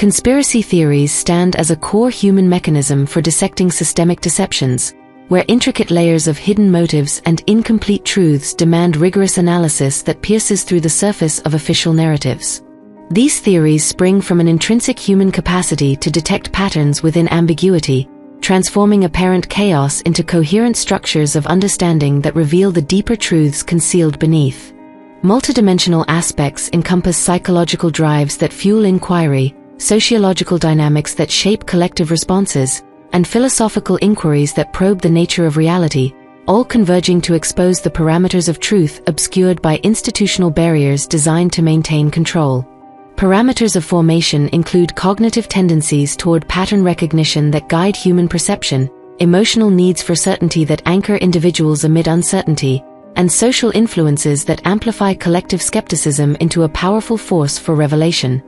Conspiracy theories stand as a core human mechanism for dissecting systemic deceptions, where intricate layers of hidden motives and incomplete truths demand rigorous analysis that pierces through the surface of official narratives. These theories spring from an intrinsic human capacity to detect patterns within ambiguity, transforming apparent chaos into coherent structures of understanding that reveal the deeper truths concealed beneath. Multidimensional aspects encompass psychological drives that fuel inquiry, sociological dynamics that shape collective responses, and philosophical inquiries that probe the nature of reality, all converging to expose the parameters of truth obscured by institutional barriers designed to maintain control. Parameters of formation include cognitive tendencies toward pattern recognition that guide human perception, emotional needs for certainty that anchor individuals amid uncertainty, and social influences that amplify collective skepticism into a powerful force for revelation.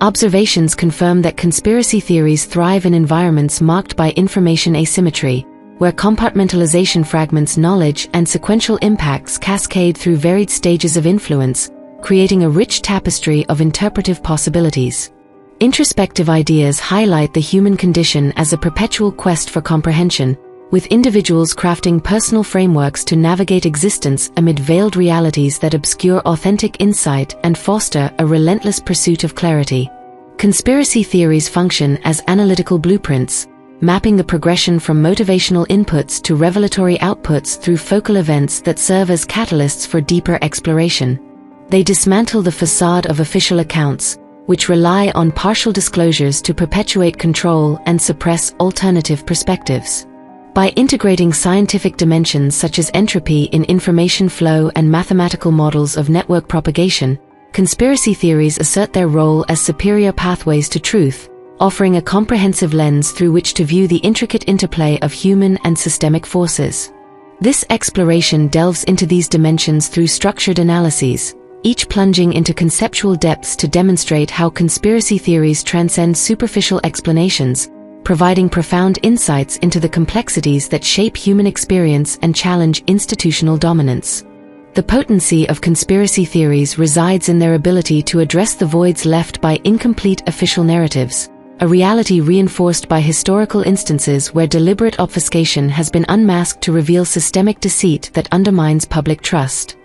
Observations confirm that conspiracy theories thrive in environments marked by information asymmetry, where compartmentalization fragments knowledge and sequential impacts cascade through varied stages of influence, creating a rich tapestry of interpretive possibilities. Introspective ideas highlight the human condition as a perpetual quest for comprehension, with individuals crafting personal frameworks to navigate existence amid veiled realities that obscure authentic insight and foster a relentless pursuit of clarity. Conspiracy theories function as analytical blueprints, mapping the progression from motivational inputs to revelatory outputs through focal events that serve as catalysts for deeper exploration. They dismantle the facade of official accounts, which rely on partial disclosures to perpetuate control and suppress alternative perspectives. By integrating scientific dimensions such as entropy in information flow and mathematical models of network propagation, conspiracy theories assert their role as superior pathways to truth, offering a comprehensive lens through which to view the intricate interplay of human and systemic forces. This exploration delves into these dimensions through structured analyses, each plunging into conceptual depths to demonstrate how conspiracy theories transcend superficial explanations, providing profound insights into the complexities that shape human experience and challenge institutional dominance. The potency of conspiracy theories resides in their ability to address the voids left by incomplete official narratives, a reality reinforced by historical instances where deliberate obfuscation has been unmasked to reveal systemic deceit that undermines public trust.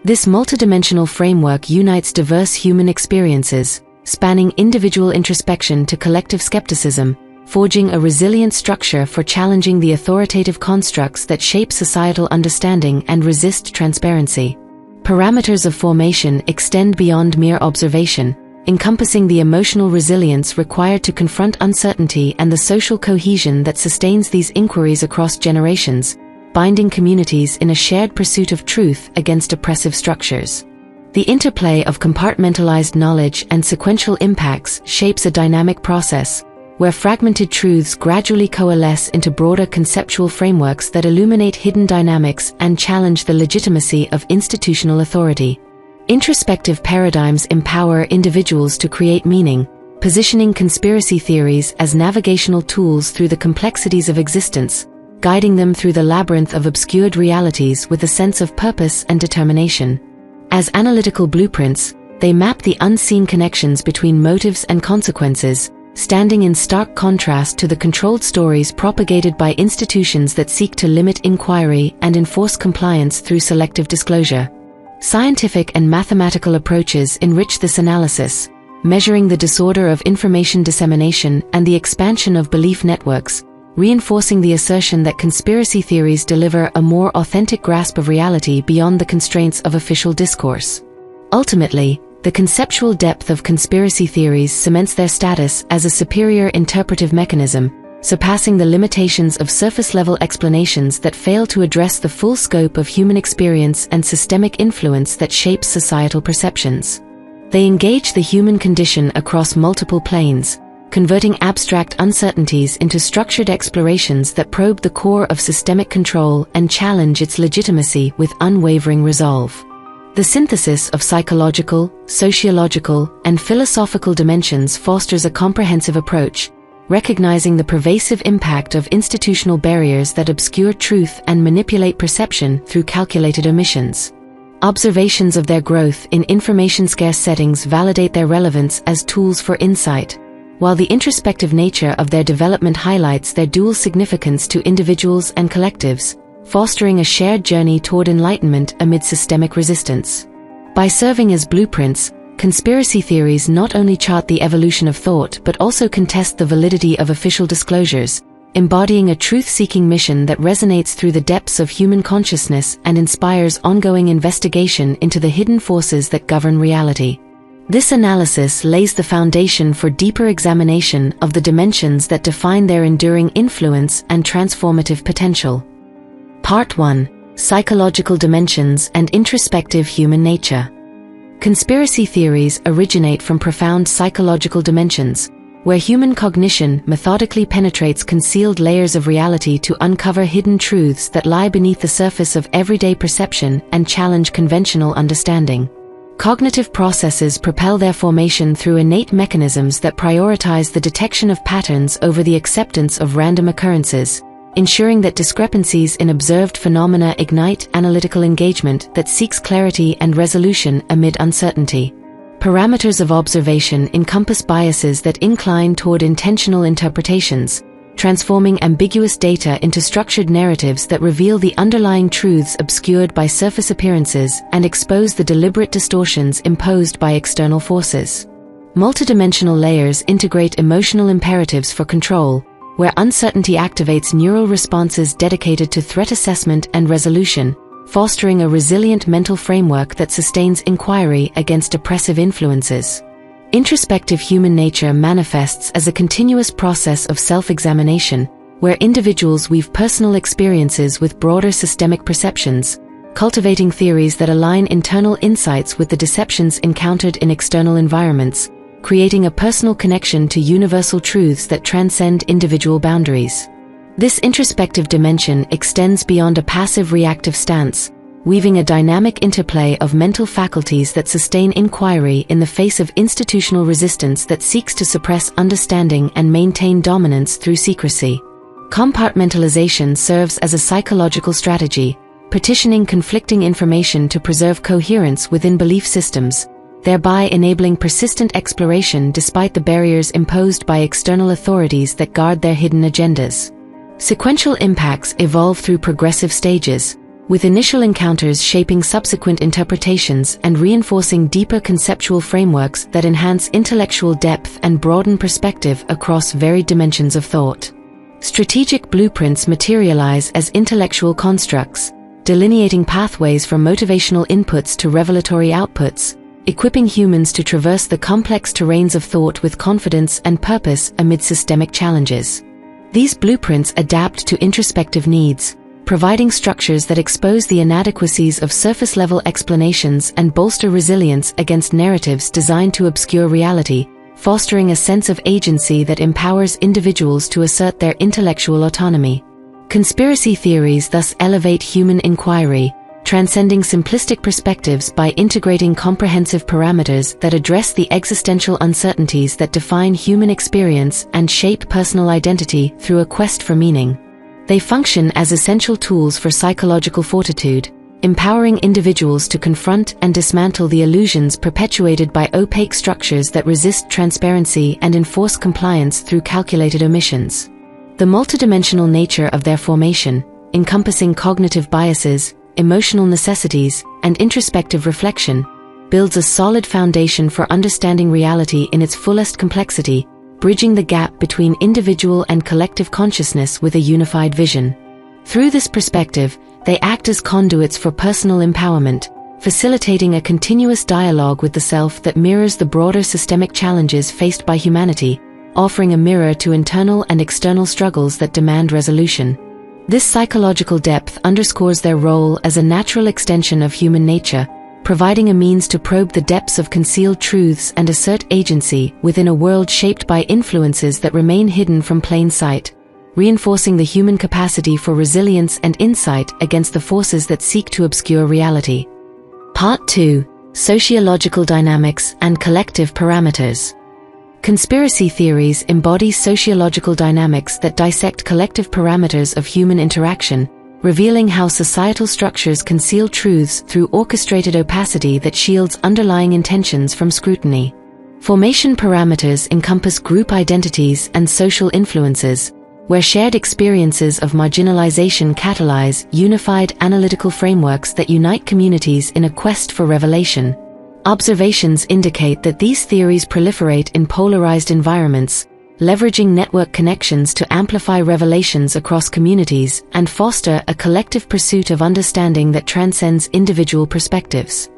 This multidimensional framework unites diverse human experiences, spanning individual introspection to collective skepticism, forging a resilient structure for challenging the authoritative constructs that shape societal understanding and resist transparency. Parameters of formation extend beyond mere observation, encompassing the emotional resilience required to confront uncertainty and the social cohesion that sustains these inquiries across generations, binding communities in a shared pursuit of truth against oppressive structures. The interplay of compartmentalized knowledge and sequential impacts shapes a dynamic process, where fragmented truths gradually coalesce into broader conceptual frameworks that illuminate hidden dynamics and challenge the legitimacy of institutional authority. Introspective paradigms empower individuals to create meaning, positioning conspiracy theories as navigational tools through the complexities of existence, guiding them through the labyrinth of obscured realities with a sense of purpose and determination. As analytical blueprints, they map the unseen connections between motives and consequences, standing in stark contrast to the controlled stories propagated by institutions that seek to limit inquiry and enforce compliance through selective disclosure. Scientific and mathematical approaches enrich this analysis, measuring the disorder of information dissemination and the expansion of belief networks, reinforcing the assertion that conspiracy theories deliver a more authentic grasp of reality beyond the constraints of official discourse. Ultimately, the conceptual depth of conspiracy theories cements their status as a superior interpretive mechanism, surpassing the limitations of surface-level explanations that fail to address the full scope of human experience and systemic influence that shapes societal perceptions. They engage the human condition across multiple planes, converting abstract uncertainties into structured explorations that probe the core of systemic control and challenge its legitimacy with unwavering resolve. The synthesis of psychological, sociological, and philosophical dimensions fosters a comprehensive approach, recognizing the pervasive impact of institutional barriers that obscure truth and manipulate perception through calculated omissions. Observations of their growth in information-scarce settings validate their relevance as tools for insight, while the introspective nature of their development highlights their dual significance to individuals and collectives, fostering a shared journey toward enlightenment amid systemic resistance. By serving as blueprints, conspiracy theories not only chart the evolution of thought but also contest the validity of official disclosures, embodying a truth-seeking mission that resonates through the depths of human consciousness and inspires ongoing investigation into the hidden forces that govern reality. This analysis lays the foundation for deeper examination of the dimensions that define their enduring influence and transformative potential. Part 1: Psychological Dimensions and Introspective Human Nature. Conspiracy theories originate from profound psychological dimensions, where human cognition methodically penetrates concealed layers of reality to uncover hidden truths that lie beneath the surface of everyday perception and challenge conventional understanding. Cognitive processes propel their formation through innate mechanisms that prioritize the detection of patterns over the acceptance of random occurrences, ensuring that discrepancies in observed phenomena ignite analytical engagement that seeks clarity and resolution amid uncertainty. Parameters of observation encompass biases that incline toward intentional interpretations, transforming ambiguous data into structured narratives that reveal the underlying truths obscured by surface appearances and expose the deliberate distortions imposed by external forces. Multidimensional layers integrate emotional imperatives for control, where uncertainty activates neural responses dedicated to threat assessment and resolution, fostering a resilient mental framework that sustains inquiry against oppressive influences. Introspective human nature manifests as a continuous process of self-examination, where individuals weave personal experiences with broader systemic perceptions, cultivating theories that align internal insights with the deceptions encountered in external environments, creating a personal connection to universal truths that transcend individual boundaries. This introspective dimension extends beyond a passive reactive stance, weaving a dynamic interplay of mental faculties that sustain inquiry in the face of institutional resistance that seeks to suppress understanding and maintain dominance through secrecy. Compartmentalization serves as a psychological strategy, partitioning conflicting information to preserve coherence within belief systems, thereby enabling persistent exploration despite the barriers imposed by external authorities that guard their hidden agendas. Sequential impacts evolve through progressive stages, with initial encounters shaping subsequent interpretations and reinforcing deeper conceptual frameworks that enhance intellectual depth and broaden perspective across varied dimensions of thought. Strategic blueprints materialize as intellectual constructs, delineating pathways from motivational inputs to revelatory outputs, equipping humans to traverse the complex terrains of thought with confidence and purpose amid systemic challenges. These blueprints adapt to introspective needs, providing structures that expose the inadequacies of surface-level explanations and bolster resilience against narratives designed to obscure reality, fostering a sense of agency that empowers individuals to assert their intellectual autonomy. Conspiracy theories thus elevate human inquiry, transcending simplistic perspectives by integrating comprehensive parameters that address the existential uncertainties that define human experience and shape personal identity through a quest for meaning. They function as essential tools for psychological fortitude, empowering individuals to confront and dismantle the illusions perpetuated by opaque structures that resist transparency and enforce compliance through calculated omissions. The multidimensional nature of their formation, encompassing cognitive biases, emotional necessities, and introspective reflection, builds a solid foundation for understanding reality in its fullest complexity, bridging the gap between individual and collective consciousness with a unified vision. Through this perspective, they act as conduits for personal empowerment, facilitating a continuous dialogue with the self that mirrors the broader systemic challenges faced by humanity, offering a mirror to internal and external struggles that demand resolution. This psychological depth underscores their role as a natural extension of human nature, providing a means to probe the depths of concealed truths and assert agency within a world shaped by influences that remain hidden from plain sight, reinforcing the human capacity for resilience and insight against the forces that seek to obscure reality. Part 2: Sociological Dynamics and Collective Parameters. Conspiracy theories embody sociological dynamics that dissect collective parameters of human interaction, revealing how societal structures conceal truths through orchestrated opacity that shields underlying intentions from scrutiny. Formation parameters encompass group identities and social influences, where shared experiences of marginalization catalyze unified analytical frameworks that unite communities in a quest for revelation. Observations indicate that these theories proliferate in polarized environments, leveraging network connections to amplify revelations across communities and foster a collective pursuit of understanding that transcends individual perspectives.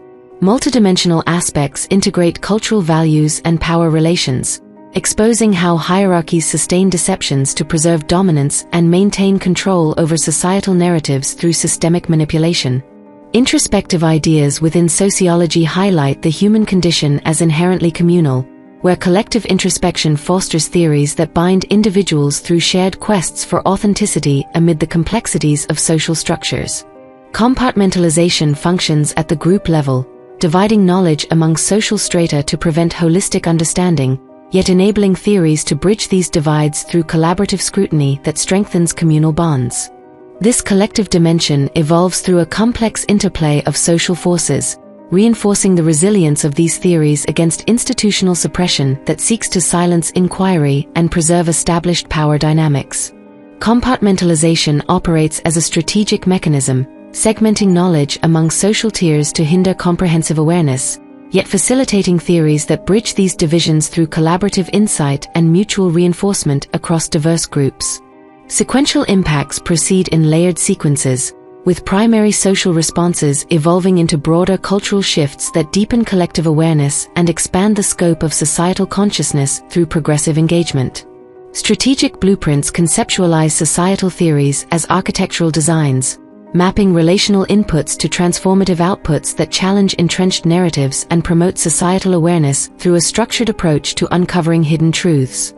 Multidimensional aspects integrate cultural values and power relations, exposing how hierarchies sustain deceptions to preserve dominance and maintain control over societal narratives through systemic manipulation. Introspective ideas within sociology highlight the human condition as inherently communal, where collective introspection fosters theories that bind individuals through shared quests for authenticity amid the complexities of social structures. Compartmentalization functions at the group level, dividing knowledge among social strata to prevent holistic understanding, yet enabling theories to bridge these divides through collaborative scrutiny that strengthens communal bonds. This collective dimension evolves through a complex interplay of social forces, reinforcing the resilience of these theories against institutional suppression that seeks to silence inquiry and preserve established power dynamics. Compartmentalization operates as a strategic mechanism, segmenting knowledge among social tiers to hinder comprehensive awareness, yet facilitating theories that bridge these divisions through collaborative insight and mutual reinforcement across diverse groups. Sequential impacts proceed in layered sequences, with primary social responses evolving into broader cultural shifts that deepen collective awareness and expand the scope of societal consciousness through progressive engagement. Strategic blueprints conceptualize societal theories as architectural designs, mapping relational inputs to transformative outputs that challenge entrenched narratives and promote societal awareness through a structured approach to uncovering hidden truths.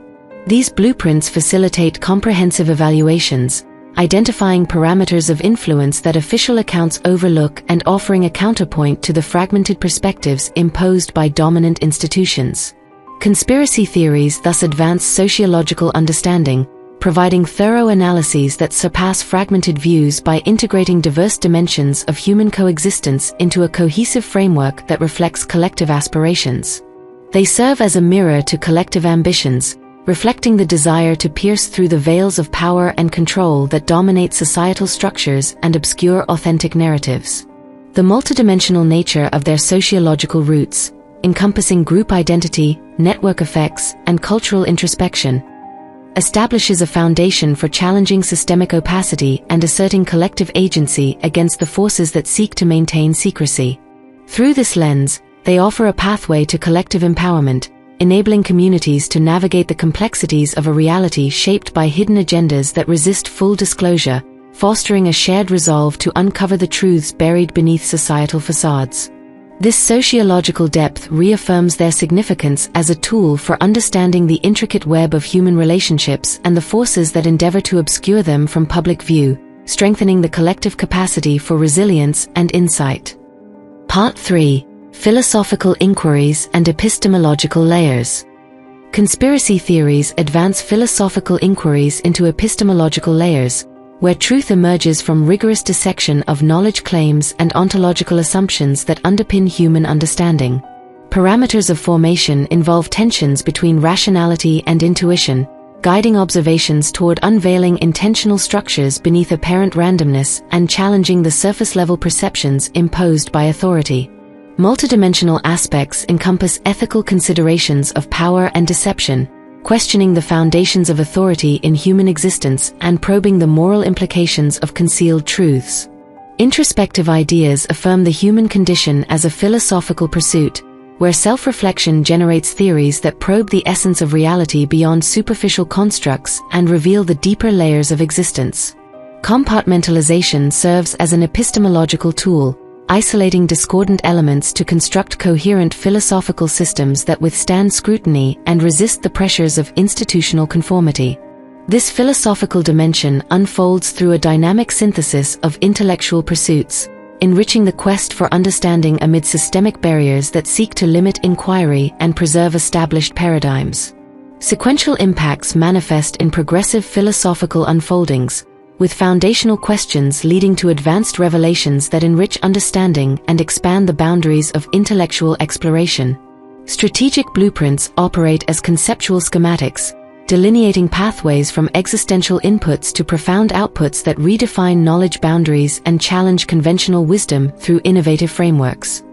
These blueprints facilitate comprehensive evaluations, identifying parameters of influence that official accounts overlook and offering a counterpoint to the fragmented perspectives imposed by dominant institutions. Conspiracy theories thus advance sociological understanding, providing thorough analyses that surpass fragmented views by integrating diverse dimensions of human coexistence into a cohesive framework that reflects collective aspirations. They serve as a mirror to collective ambitions, reflecting the desire to pierce through the veils of power and control that dominate societal structures and obscure authentic narratives. The multidimensional nature of their sociological roots, encompassing group identity, network effects, and cultural introspection, establishes a foundation for challenging systemic opacity and asserting collective agency against the forces that seek to maintain secrecy. Through this lens, they offer a pathway to collective empowerment, enabling communities to navigate the complexities of a reality shaped by hidden agendas that resist full disclosure, fostering a shared resolve to uncover the truths buried beneath societal facades. This sociological depth reaffirms their significance as a tool for understanding the intricate web of human relationships and the forces that endeavor to obscure them from public view, strengthening the collective capacity for resilience and insight. Part 3. Philosophical Inquiries and Epistemological Layers. Conspiracy theories advance philosophical inquiries into epistemological layers, where truth emerges from rigorous dissection of knowledge claims and ontological assumptions that underpin human understanding. Parameters of formation involve tensions between rationality and intuition, guiding observations toward unveiling intentional structures beneath apparent randomness and challenging the surface-level perceptions imposed by authority. Multidimensional aspects encompass ethical considerations of power and deception, questioning the foundations of authority in human existence and probing the moral implications of concealed truths. Introspective ideas affirm the human condition as a philosophical pursuit, where self-reflection generates theories that probe the essence of reality beyond superficial constructs and reveal the deeper layers of existence. Compartmentalization serves as an epistemological tool, isolating discordant elements to construct coherent philosophical systems that withstand scrutiny and resist the pressures of institutional conformity. This philosophical dimension unfolds through a dynamic synthesis of intellectual pursuits, enriching the quest for understanding amid systemic barriers that seek to limit inquiry and preserve established paradigms. Sequential impacts manifest in progressive philosophical unfoldings, with foundational questions leading to advanced revelations that enrich understanding and expand the boundaries of intellectual exploration. Strategic blueprints operate as conceptual schematics, delineating pathways from existential inputs to profound outputs that redefine knowledge boundaries and challenge conventional wisdom through innovative frameworks.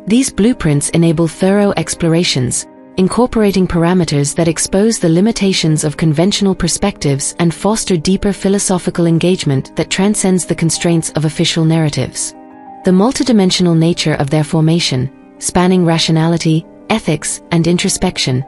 These blueprints enable thorough explorations, incorporating parameters that expose the limitations of conventional perspectives and foster deeper philosophical engagement that transcends the constraints of official narratives. The multidimensional nature of their formation, spanning rationality, ethics, and introspection,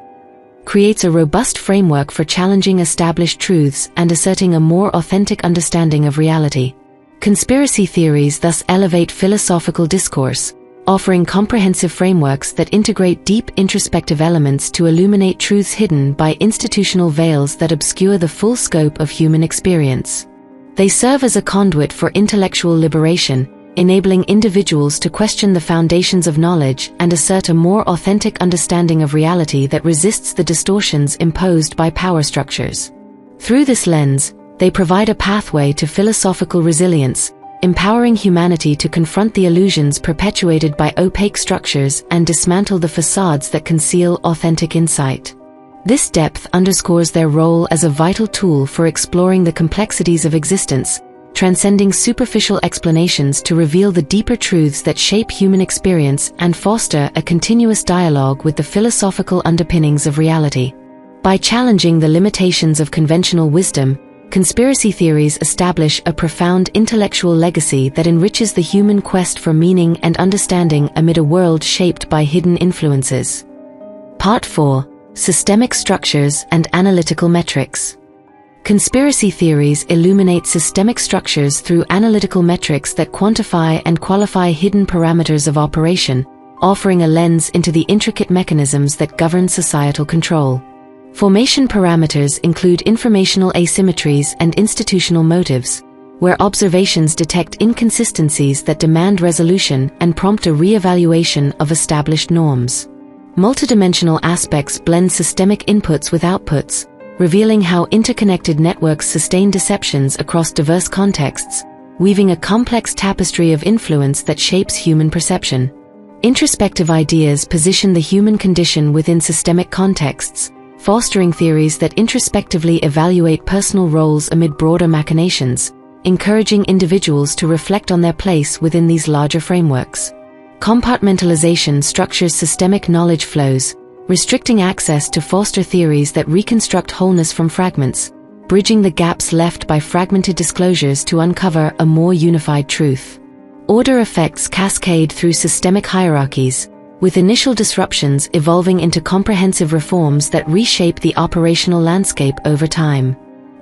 creates a robust framework for challenging established truths and asserting a more authentic understanding of reality. Conspiracy theories thus elevate philosophical discourse, offering comprehensive frameworks that integrate deep introspective elements to illuminate truths hidden by institutional veils that obscure the full scope of human experience. They serve as a conduit for intellectual liberation, enabling individuals to question the foundations of knowledge and assert a more authentic understanding of reality that resists the distortions imposed by power structures. Through this lens, they provide a pathway to philosophical resilience, empowering humanity to confront the illusions perpetuated by opaque structures and dismantle the facades that conceal authentic insight. This depth underscores their role as a vital tool for exploring the complexities of existence, transcending superficial explanations to reveal the deeper truths that shape human experience and foster a continuous dialogue with the philosophical underpinnings of reality. By challenging the limitations of conventional wisdom, conspiracy theories establish a profound intellectual legacy that enriches the human quest for meaning and understanding amid a world shaped by hidden influences. Part 4: Systemic Structures and Analytical Metrics. Conspiracy theories illuminate systemic structures through analytical metrics that quantify and qualify hidden parameters of operation, offering a lens into the intricate mechanisms that govern societal control. Formation parameters include informational asymmetries and institutional motives, where observations detect inconsistencies that demand resolution and prompt a re-evaluation of established norms. Multidimensional aspects blend systemic inputs with outputs, revealing how interconnected networks sustain deceptions across diverse contexts, weaving a complex tapestry of influence that shapes human perception. Introspective ideas position the human condition within systemic contexts, fostering theories that introspectively evaluate personal roles amid broader machinations, encouraging individuals to reflect on their place within these larger frameworks. Compartmentalization structures systemic knowledge flows, restricting access to foster theories that reconstruct wholeness from fragments, bridging the gaps left by fragmented disclosures to uncover a more unified truth. Order effects cascade through systemic hierarchies, with initial disruptions evolving into comprehensive reforms that reshape the operational landscape over time.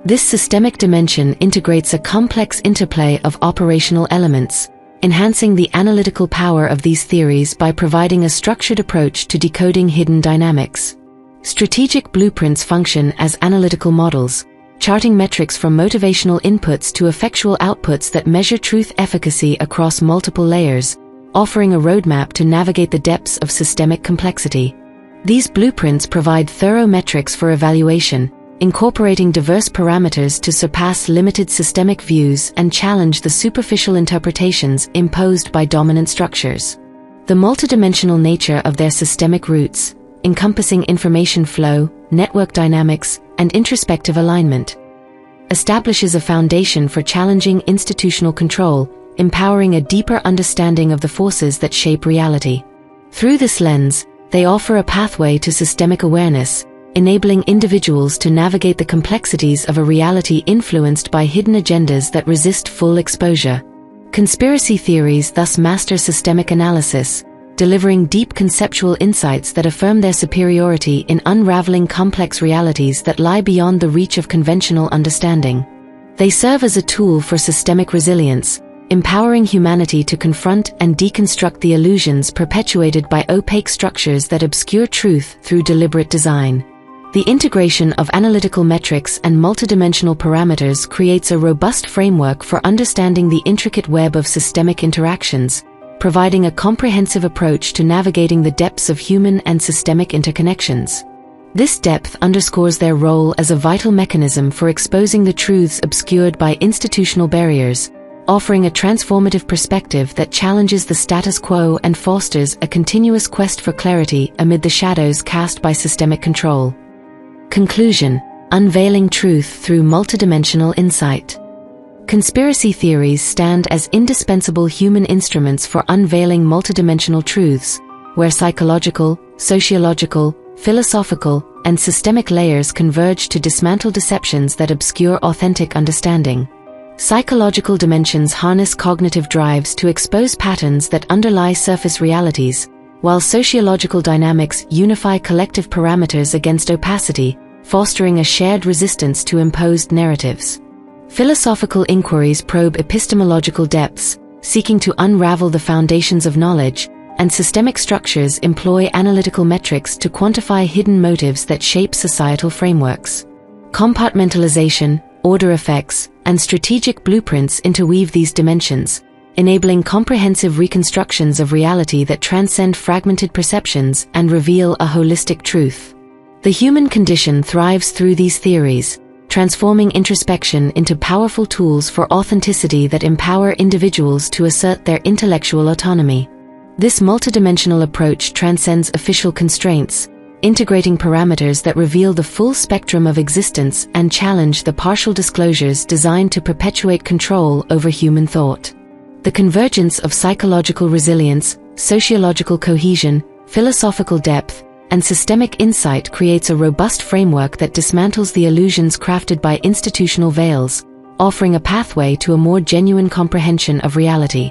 This systemic dimension integrates a complex interplay of operational elements, enhancing the analytical power of these theories by providing a structured approach to decoding hidden dynamics. Strategic blueprints function as analytical models, charting metrics from motivational inputs to effectual outputs that measure truth efficacy across multiple layers, offering a roadmap to navigate the depths of systemic complexity. These blueprints provide thorough metrics for evaluation, incorporating diverse parameters to surpass limited systemic views and challenge the superficial interpretations imposed by dominant structures. The multidimensional nature of their systemic roots, encompassing information flow, network dynamics, and introspective alignment, establishes a foundation for challenging institutional control, empowering a deeper understanding of the forces that shape reality. Through this lens, they offer a pathway to systemic awareness, enabling individuals to navigate the complexities of a reality influenced by hidden agendas that resist full exposure. Conspiracy theories thus master systemic analysis, delivering deep conceptual insights that affirm their superiority in unraveling complex realities that lie beyond the reach of conventional understanding. They serve as a tool for systemic resilience, empowering humanity to confront and deconstruct the illusions perpetuated by opaque structures that obscure truth through deliberate design. The integration of analytical metrics and multidimensional parameters creates a robust framework for understanding the intricate web of systemic interactions, providing a comprehensive approach to navigating the depths of human and systemic interconnections. This depth underscores their role as a vital mechanism for exposing the truths obscured by institutional barriers, offering a transformative perspective that challenges the status quo and fosters a continuous quest for clarity amid the shadows cast by systemic control. Conclusion: unveiling truth through multidimensional insight. Conspiracy theories stand as indispensable human instruments for unveiling multidimensional truths, where psychological, sociological, philosophical, and systemic layers converge to dismantle deceptions that obscure authentic understanding. Psychological dimensions harness cognitive drives to expose patterns that underlie surface realities, while sociological dynamics unify collective parameters against opacity, fostering a shared resistance to imposed narratives. Philosophical inquiries probe epistemological depths, seeking to unravel the foundations of knowledge, and systemic structures employ analytical metrics to quantify hidden motives that shape societal frameworks. Compartmentalization, order effects, and strategic blueprints interweave these dimensions, enabling comprehensive reconstructions of reality that transcend fragmented perceptions and reveal a holistic truth. The human condition thrives through these theories, transforming introspection into powerful tools for authenticity that empower individuals to assert their intellectual autonomy. This multidimensional approach transcends official constraints, integrating parameters that reveal the full spectrum of existence and challenge the partial disclosures designed to perpetuate control over human thought. The convergence of psychological resilience, sociological cohesion, philosophical depth, and systemic insight creates a robust framework that dismantles the illusions crafted by institutional veils, offering a pathway to a more genuine comprehension of reality.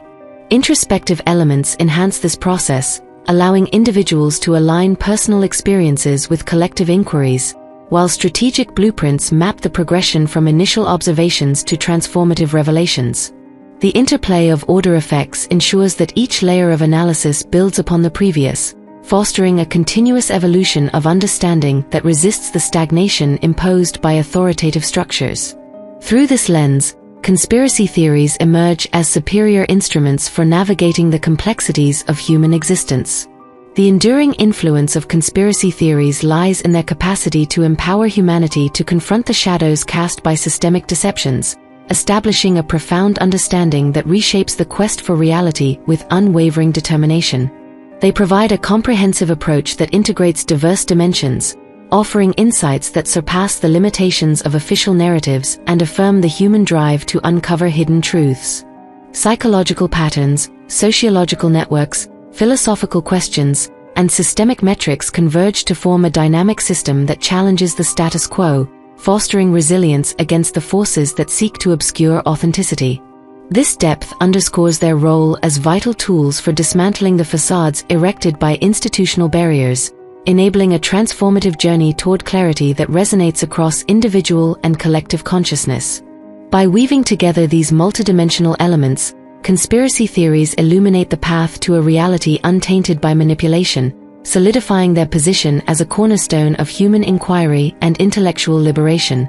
Introspective elements enhance this process, allowing individuals to align personal experiences with collective inquiries, while strategic blueprints map the progression from initial observations to transformative revelations. The interplay of order effects ensures that each layer of analysis builds upon the previous, fostering a continuous evolution of understanding that resists the stagnation imposed by authoritative structures. Through this lens, conspiracy theories emerge as superior instruments for navigating the complexities of human existence. The enduring influence of conspiracy theories lies in their capacity to empower humanity to confront the shadows cast by systemic deceptions, establishing a profound understanding that reshapes the quest for reality with unwavering determination. They provide a comprehensive approach that integrates diverse dimensions, offering insights that surpass the limitations of official narratives and affirm the human drive to uncover hidden truths. Psychological patterns, sociological networks, philosophical questions, and systemic metrics converge to form a dynamic system that challenges the status quo, fostering resilience against the forces that seek to obscure authenticity. This depth underscores their role as vital tools for dismantling the facades erected by institutional barriers, enabling a transformative journey toward clarity that resonates across individual and collective consciousness. By weaving together these multidimensional elements, conspiracy theories illuminate the path to a reality untainted by manipulation, solidifying their position as a cornerstone of human inquiry and intellectual liberation.